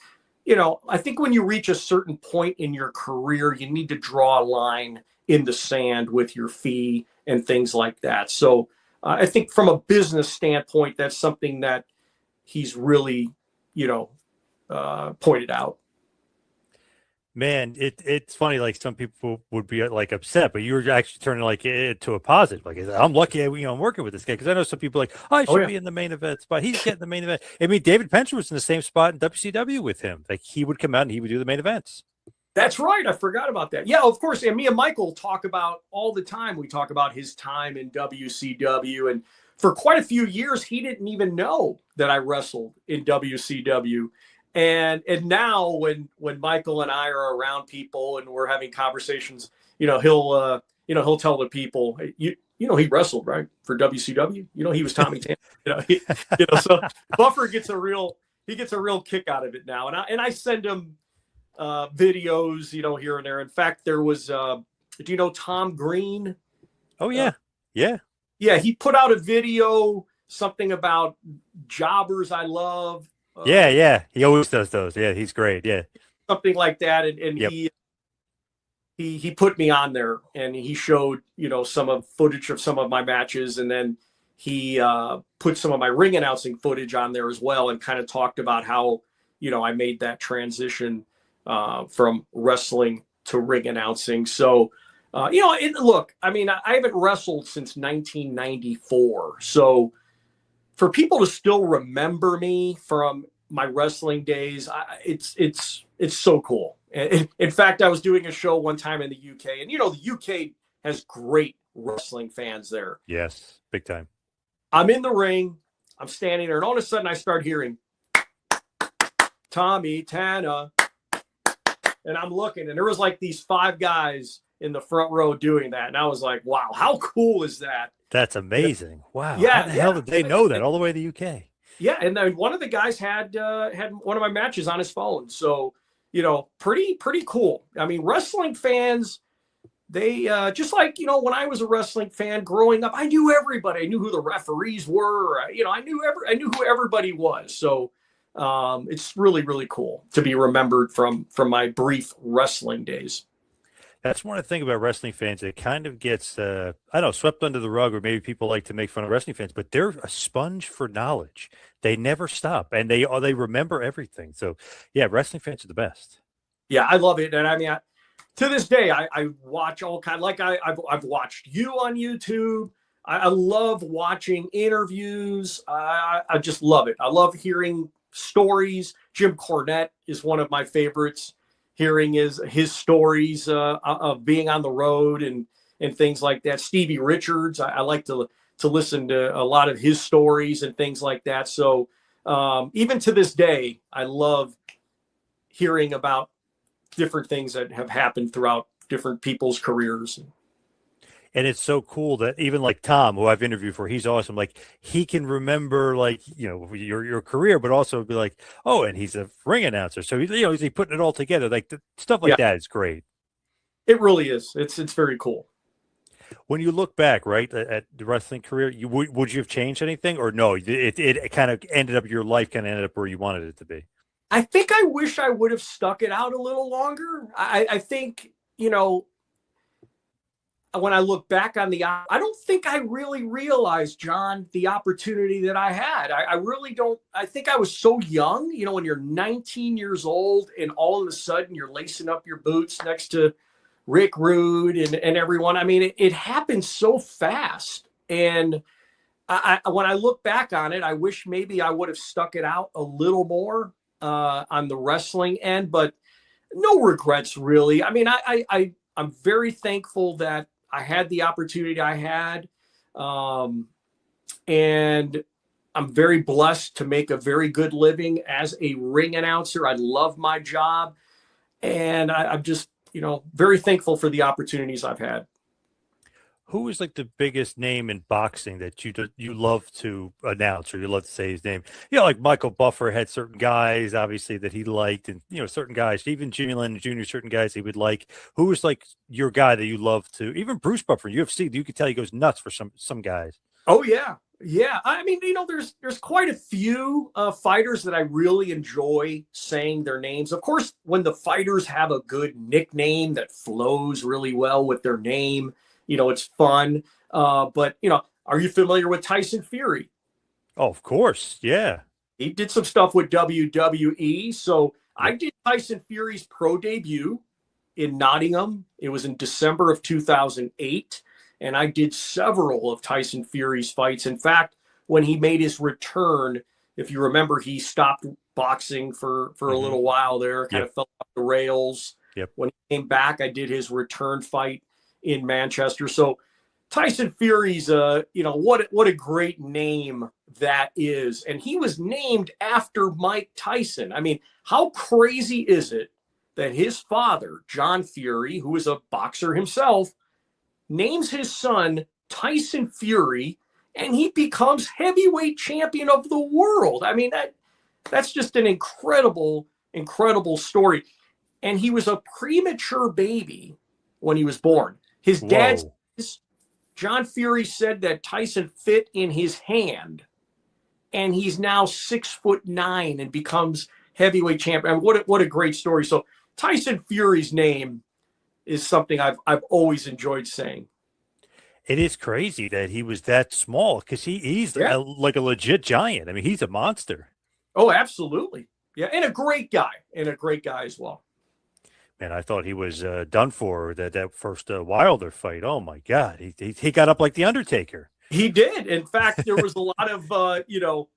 I think when you reach a certain point in your career, you need to draw a line in the sand with your fee and things like that. So I think from a business standpoint, that's something that he's really, pointed out. Man, it's funny. Like some people would be like upset, but you were actually turning like it to a positive. Like I'm lucky, I'm working with this guy because I know some people are like, oh, I should be in the main event spot. He's getting the main event. I mean, David Pencher was in the same spot in WCW with him. Like he would come out and he would do the main events. That's right. I forgot about that. Yeah, of course. And me and Michael talk about all the time. We talk about his time in WCW, and for quite a few years, he didn't even know that I wrestled in WCW. And now when Michael and I are around people and we're having conversations, he'll tell the people, hey, he wrestled, right, for WCW. He was Tommy Tanna. So Buffer gets a real kick out of it now. And I send him videos, here and there. In fact, there was do you know Tom Green? Oh yeah. Yeah, he put out a video, something about jobbers I love. Yeah. He always does those. Yeah, he's great. Yeah. Something like that. And yep. he put me on there and he showed, some of footage of some of my matches. And then he put some of my ring announcing footage on there as well, and kind of talked about how, I made that transition from wrestling to ring announcing. So, look, I mean, I haven't wrestled since 1994. So for people to still remember me from my wrestling days, it's so cool. In fact, I was doing a show one time in the UK, and the UK has great wrestling fans there. Yes, big time. I'm in the ring, I'm standing there, and all of a sudden I start hearing Tommy Tanna, and I'm looking, and there was like these 5 guys in the front row doing that, and I was like, wow, how cool is that? That's amazing. Wow. Yeah. How the hell did they know that all the way to the UK? Yeah. And then one of the guys had one of my matches on his phone. So, pretty cool. I mean, wrestling fans, they just like, when I was a wrestling fan growing up, I knew everybody. I knew who the referees were. I knew who everybody was. So it's really, really cool to be remembered from my brief wrestling days. That's one of the things about wrestling fans. It kind of gets, I don't know, swept under the rug, or maybe people like to make fun of wrestling fans, but they're a sponge for knowledge. They never stop, and they remember everything. So, yeah, wrestling fans are the best. Yeah, I love it. And I mean, to this day, I watch all kind. Like I've watched you on YouTube. I love watching interviews. I just love it. I love hearing stories. Jim Cornette is one of my favorites. Hearing his stories of being on the road and things like that. Stevie Richards, I like to listen to a lot of his stories and things like that. So even to this day, I love hearing about different things that have happened throughout different people's careers. And it's so cool that even like Tom, who I've interviewed for, he's awesome. Like he can remember like, your career, but also be like, oh, and he's a ring announcer. So he's putting it all together. Like the stuff like that is great. It really is. It's very cool. When you look back, right, at the wrestling career, would you have changed anything, or no? It kind of ended up, your life kind of ended up where you wanted it to be. I think I wish I would have stuck it out a little longer. I think, when I look back on I don't think I really realized, John, the opportunity that I had. I really don't. I think I was so young, when you're 19 years old and all of a sudden you're lacing up your boots next to Rick Rude and everyone. I mean, it happened so fast. And when I look back on it, I wish maybe I would have stuck it out a little more on the wrestling end, but no regrets, really. I mean, I'm very thankful that I had the opportunity I had. And I'm very blessed to make a very good living as a ring announcer. I love my job. And I'm just, very thankful for the opportunities I've had. Who is like the biggest name in boxing that you love to announce, or you love to say his name? Like Michael Buffer had certain guys, obviously, that he liked, and certain guys, even Jimmy Lennon Jr., certain guys he would like. Who is like your guy that you love to? Even Bruce Buffer, UFC, you could tell he goes nuts for some guys. Oh yeah, yeah. I mean, there's quite a few fighters that I really enjoy saying their names. Of course, when the fighters have a good nickname that flows really well with their name, it's fun. But, are you familiar with Tyson Fury? Oh, of course. Yeah. He did some stuff with WWE. So I did Tyson Fury's pro debut in Nottingham. It was in December of 2008. And I did several of Tyson Fury's fights. In fact, when he made his return, if you remember, he stopped boxing for a little while there, kind of fell off the rails. Yep. When he came back, I did his return fight in Manchester. So Tyson Fury's, what a great name that is. And he was named after Mike Tyson. I mean, how crazy is it that his father, John Fury, who is a boxer himself, names his son Tyson Fury, and he becomes heavyweight champion of the world. I mean, that's just an incredible, incredible story. And he was a premature baby when he was born. His dad, John Fury, said that Tyson fit in his hand, and he's now 6'9" and becomes heavyweight champion. I mean, what a great story. So Tyson Fury's name is something I've always enjoyed saying. It is crazy that he was that small, because he's like a legit giant. I mean, he's a monster. Oh, absolutely. Yeah, and a great guy as well. Man, I thought he was done for that first Wilder fight. Oh my God, he got up like the Undertaker. He did. In fact, there was a lot of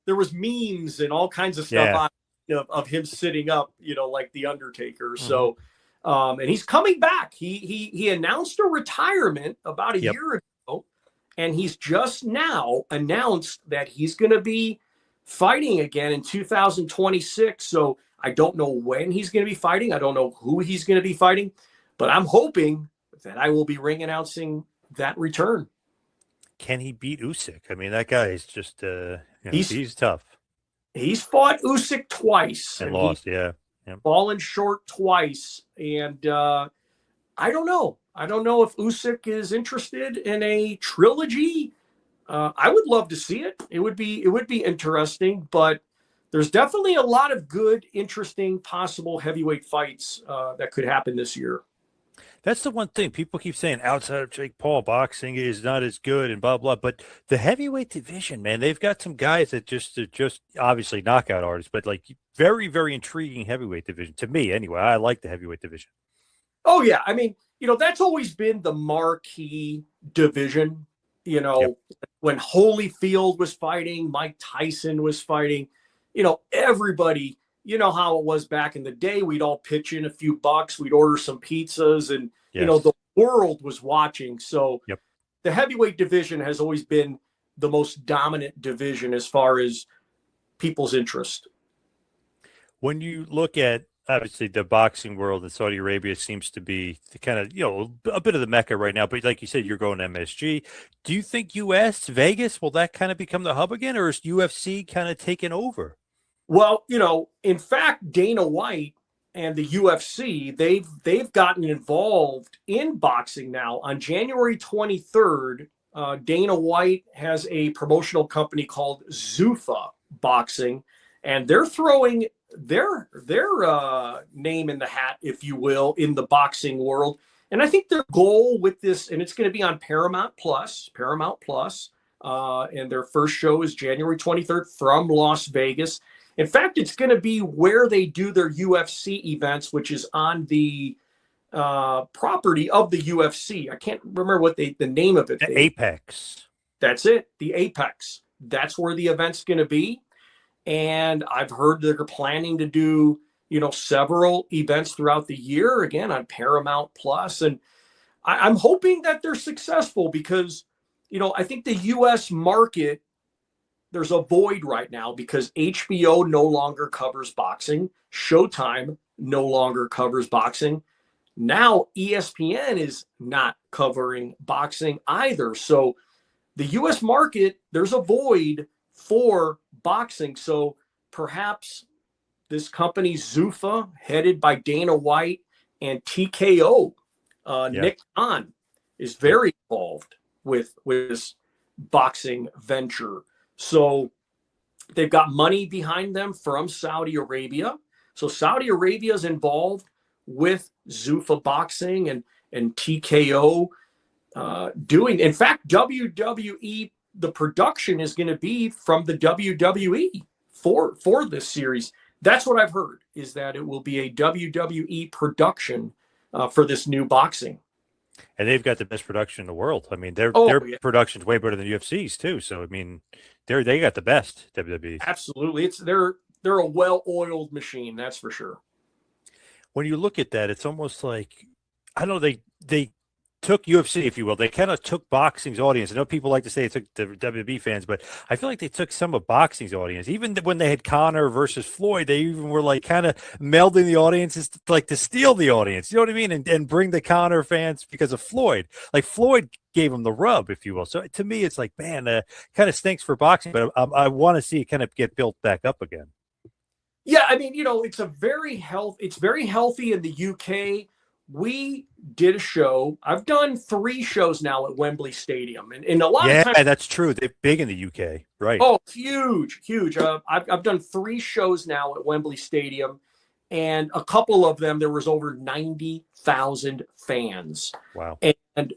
there was memes and all kinds of stuff of him sitting up, like the Undertaker. Mm-hmm. So, and he's coming back. He announced a retirement about a year ago, and he's just now announced that he's going to be fighting again in 2026. So I don't know when he's going to be fighting. I don't know who he's going to be fighting, but I'm hoping that I will be ring announcing that return. Can he beat Usyk? I mean, that guy is just, he's tough. He's fought Usyk twice. And lost, fallen short twice. And I don't know. I don't know if Usyk is interested in a trilogy. I would love to see it. It would be interesting, but there's definitely a lot of good, interesting, possible heavyweight fights that could happen this year. That's the one thing people keep saying, outside of Jake Paul, boxing is not as good and blah, blah. But the heavyweight division, man, they've got some guys that just obviously knockout artists, but like very, very intriguing heavyweight division. To me, anyway, I like the heavyweight division. Oh yeah, I mean, that's always been the marquee division. Yep. When Holyfield was fighting, Mike Tyson was fighting, everybody, how it was back in the day. We'd all pitch in a few bucks, we'd order some pizzas, and the Yes. world was watching. So Yep. the heavyweight division has always been the most dominant division as far as people's interest. When you look at obviously the boxing world in Saudi Arabia seems to be the kind of, a bit of the mecca right now, but like you said, you're going MSG. Do you think US, Vegas, will that kind of become the hub again, or is UFC kind of taking over? Well, in fact, Dana White and the UFC, they've gotten involved in boxing now. On January 23rd, Dana White has a promotional company called Zuffa Boxing, and they're throwing their name in the hat, if you will, in the boxing world. And I think their goal with this, and it's going to be on Paramount Plus, and their first show is January 23rd from Las Vegas. In fact, it's going to be where they do their UFC events, which is on the property of the UFC. I can't remember what the name of it. The Apex. That's it. The Apex. That's where the event's going to be. And I've heard they're planning to do, several events throughout the year, again, on Paramount Plus. And I'm hoping that they're successful because, I think the U.S. market, there's a void right now because HBO no longer covers boxing. Showtime no longer covers boxing. Now ESPN is not covering boxing either. So the U.S. market, there's a void for boxing. So perhaps this company Zuffa, headed by Dana White and TKO, Nick Khan, is very involved with this boxing venture. So they've got money behind them from Saudi Arabia. So Saudi Arabia is involved with Zuffa Boxing and TKO doing. In fact, WWE, the production is going to be from the WWE for this series. That's what I've heard, is that it will be a WWE production for this new boxing. And they've got the best production in the world. I mean, their production's way better than UFC's too. So I mean, they got the best WWE. Absolutely, they're a well-oiled machine, that's for sure. When you look at that, it's almost like, I don't know, they took UFC, if you will. They kind of took boxing's audience. I know people like to say it took the WWE fans, but I feel like they took some of boxing's audience. Even when they had Conor versus Floyd, they even were like kind of melding the audiences to steal the audience. You know what I mean? And bring the Conor fans because of Floyd. Like Floyd gave them the rub, if you will. So to me, it's like, man, kind of stinks for boxing, but I want to see it kind of get built back up again. Yeah, I mean, it's very healthy in the UK. We did a show. I've done 3 shows now at Wembley Stadium, and a lot of times, that's true. They're big in the UK, right? Oh, huge. I've done 3 shows now at Wembley Stadium, and a couple of them there was over 90,000 fans. Wow. And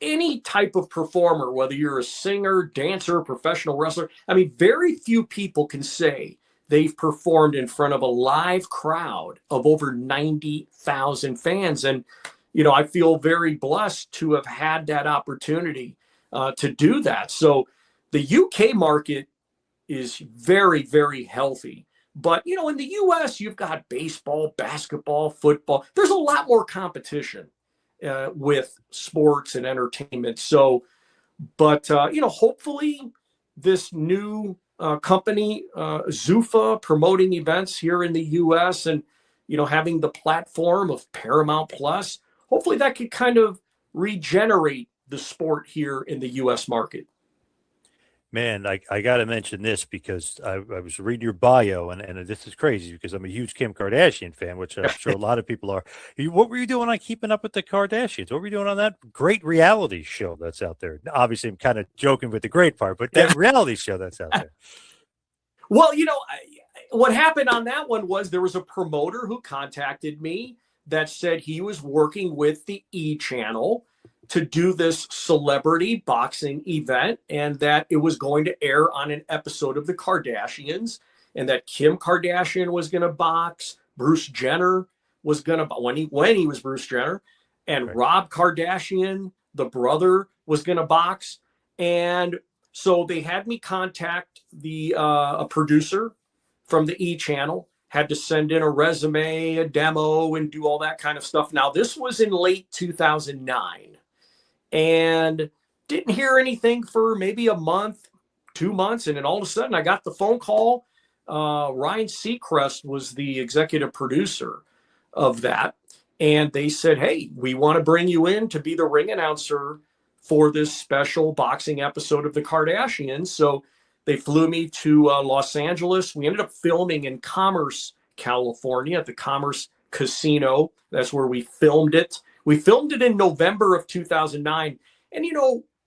any type of performer, whether you're a singer, dancer, professional wrestler, I mean, very few people can say they've performed in front of a live crowd of over 90,000 fans. And, I feel very blessed to have had that opportunity to do that. So the UK market is very, very healthy. But, in the US, you've got baseball, basketball, football. There's a lot more competition with sports and entertainment. So, but, hopefully this new company, Zuffa, promoting events here in the U.S. and, having the platform of Paramount Plus, hopefully that could kind of regenerate the sport here in the U.S. market. Man, I got to mention this because I was reading your bio, and this is crazy because I'm a huge Kim Kardashian fan, which I'm sure a lot of people are. What were you doing on Keeping Up with the Kardashians? What were you doing on that great reality show that's out there? Obviously, I'm kind of joking with the great part, but that reality show that's out there. Well, what happened on that one was there was a promoter who contacted me that said he was working with the E! Channel to do this celebrity boxing event, and that it was going to air on an episode of the Kardashians, and that Kim Kardashian was going to box, Bruce Jenner was gonna, when he was Bruce Jenner, and Right. Rob Kardashian, the brother, was gonna box. And so they had me contact a producer from the E channel, had to send in a resume, a demo, and do all that kind of stuff. Now, this was in late 2009, and didn't hear anything for maybe a month, 2 months. And then all of a sudden, I got the phone call. Ryan Seacrest was the executive producer of that. And they said, hey, we want to bring you in to be the ring announcer for this special boxing episode of the Kardashians. So they flew me to Los Angeles. We ended up filming in Commerce, California at the Commerce Casino. That's where we filmed it. We filmed it in November of 2009. And,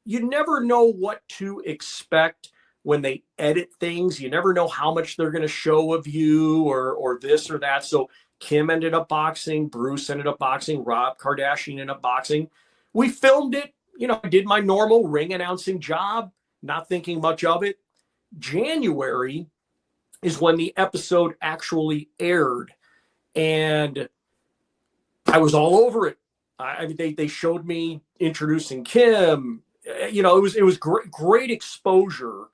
you never know what to expect when they edit things. You never know how much they're going to show of you or this or that. So Kim ended up boxing. Bruce ended up boxing. Rob Kardashian ended up boxing. We filmed it. I did my normal ring announcing job, not thinking much of it. January is when the episode actually aired, and I was all over it. I mean, they showed me introducing Kim. It was great exposure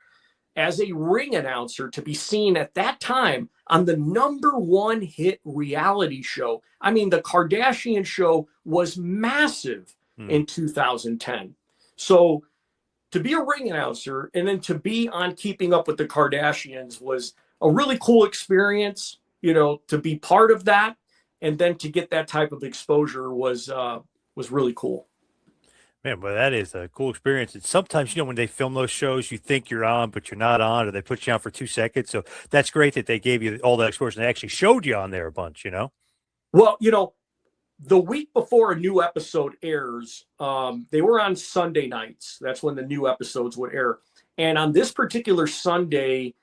as a ring announcer to be seen at that time on the #1 hit reality show. I mean, the Kardashian show was massive in 2010. So to be a ring announcer and then to be on Keeping Up with the Kardashians was a really cool experience, to be part of that. And then to get that type of exposure was really cool. Man, well, that is a cool experience. And sometimes, when they film those shows, you think you're on, but you're not on, or they put you on for 2 seconds. So that's great that they gave you all that exposure and they actually showed you on there a bunch, Well, the week before a new episode airs, they were on Sunday nights. That's when the new episodes would air. And on this particular Sunday,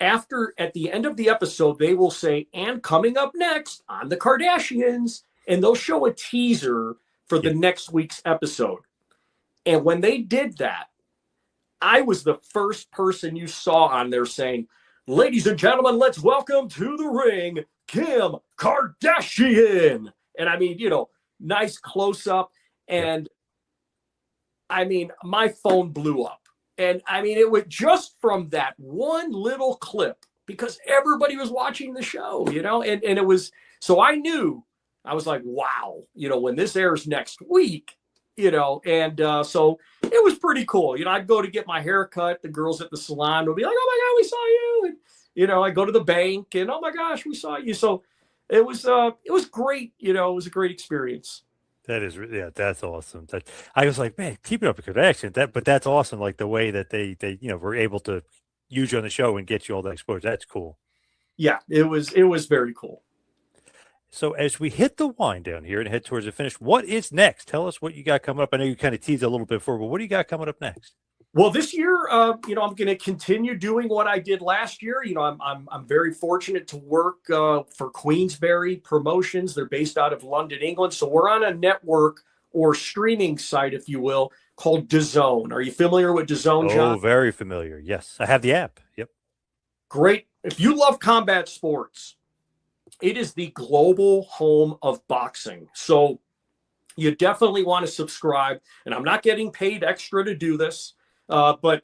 at the end of the episode, they will say, and coming up next on the Kardashians, and they'll show a teaser for the next week's episode. And when they did that, I was the first person you saw on there saying, ladies and gentlemen, let's welcome to the ring, Kim Kardashian. And I mean, nice close up. And I mean, my phone blew up. And I mean, it was just from that one little clip because everybody was watching the show, and it was, so I was like, wow, when this airs next week, and so it was pretty cool. I'd go to get my hair cut. The girls at the salon would be like, oh my God, we saw you. And, I go to the bank and, oh my gosh, we saw you. So it was great. It was a great experience. That is, that's awesome. I was like, man, keep it up a good accent. But that's awesome. Like the way that they were able to use you on the show and get you all that exposure. That's cool. Yeah, it was very cool. So as we hit the wind down here and head towards the finish, what is next? Tell us what you got coming up. I know you kind of teased a little bit before, but what do you got coming up next? Well, this year, I'm going to continue doing what I did last year. I'm very fortunate to work for Queensberry Promotions. They're based out of London, England. So we're on a network or streaming site, if you will, called DAZN. Are you familiar with DAZN, John? Oh, very familiar. Yes, I have the app. Yep. Great. If you love combat sports, it is the global home of boxing. So you definitely want to subscribe. And I'm not getting paid extra to do this. But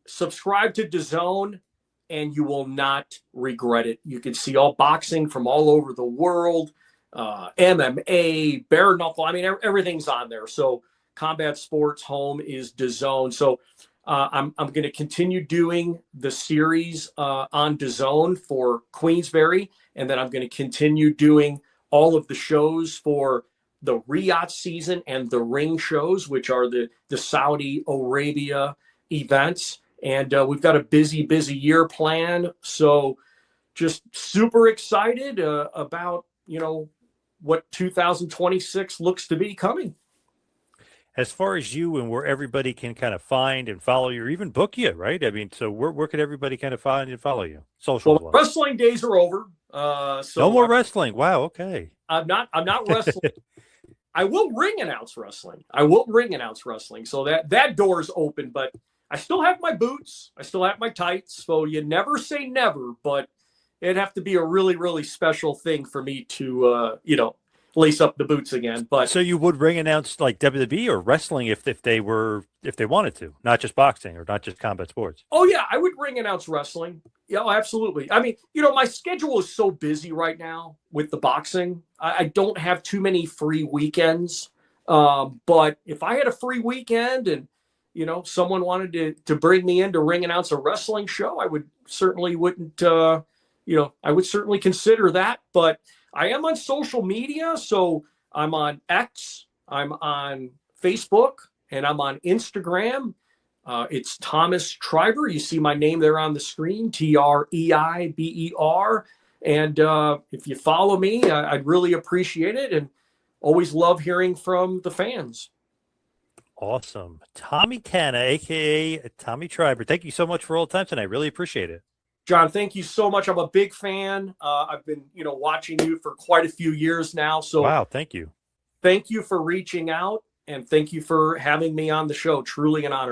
subscribe to DAZN and you will not regret it. You can see all boxing from all over the world, MMA, bare knuckle. I mean, everything's on there. So combat sports home is DAZN. So I'm going to continue doing the series on DAZN for Queensberry, and then I'm going to continue doing all of the shows for the Riyadh season and the ring shows, which are the Saudi Arabia events. And we've got a busy year planned. So just super excited about, what 2026 looks to be coming. As far as you and where everybody can kind of find and follow you or even book you, right? I mean, so where could everybody kind of find and follow you? Social. Well, wrestling days are over. So no more wrestling. Wow. Okay. I'm not wrestling. I will ring announce wrestling. So that door is open, but I still have my boots. I still have my tights. So you never say never, but it'd have to be a really, really special thing for me to, lace up the boots again. But So you would ring announce like WWE or wrestling if they wanted to, not just boxing or not just combat sports. oh yeah, I would ring announce wrestling. Yeah, absolutely. I mean, my schedule is so busy right now with the boxing. I don't have too many free weekends. But if I had a free weekend and someone wanted to bring me in to ring announce a wrestling show, I would certainly wouldn't. I would certainly consider that. But I am on social media, so I'm on X, I'm on Facebook, and I'm on Instagram. It's Thomas Treiber. You see my name there on the screen, Treiber. And if you follow me, I'd really appreciate it, and always love hearing from the fans. Awesome. Tommy Tanna, a.k.a. Tommy Treiber. Thank you so much for all the time tonight. Really appreciate it. John, thank you so much. I'm a big fan. I've been, watching you for quite a few years now. So wow, thank you. Thank you for reaching out, and thank you for having me on the show. Truly an honor.